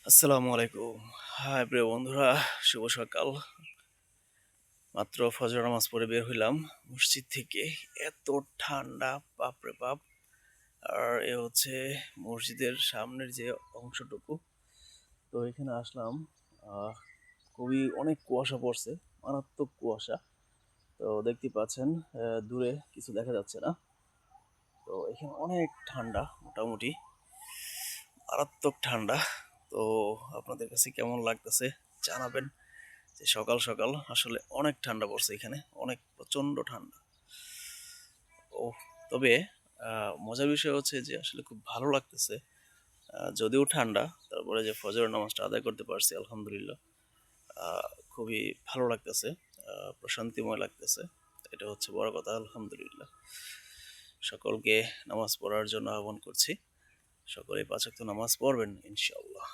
আসসালামু আলাইকুম। হাই প্রিয় বন্ধুরা, শুভ সকাল। মাত্র ফজর নামাজ পড়ে বের হইলাম মসজিদ থেকে। এত ঠান্ডা, বাপরে বাপ! আর এ হচ্ছে মসজিদের সামনের যে অংশটুকু। তো এখানে আসলাম। আহ, খুবই অনেক কুয়াশা পড়ছে, মারাত্মক কুয়াশা। তো দেখতে পাচ্ছেন, দূরে কিছু দেখা যাচ্ছে না। তো এখানে অনেক ঠান্ডা, মোটামুটি মারাত্মক ঠান্ডা। তো আপনাদের কাছে কেমন লাগতেছে জানাবেন। যে সকাল সকাল আসলে অনেক ঠান্ডা পড়ছে এখানে, অনেক প্রচন্ড ঠান্ডা। ও, তবে মজার বিষয় হচ্ছে যে আসলে খুব ভালো লাগতেছে। যদিও ঠান্ডা, তারপরে যে ফজরের নামাজটা আদায় করতে পারছি আলহামদুলিল্লাহ। খুবই ভালো লাগতেছে, প্রশান্তিময় লাগতেছে। এটা হচ্ছে বড় কথা, আলহামদুলিল্লাহ। সকলকে নামাজ পড়ার জন্য আহ্বান করছি। সকলে 5 ওয়াক্ত নামাজ পড়বেন ইনশাআল্লাহ।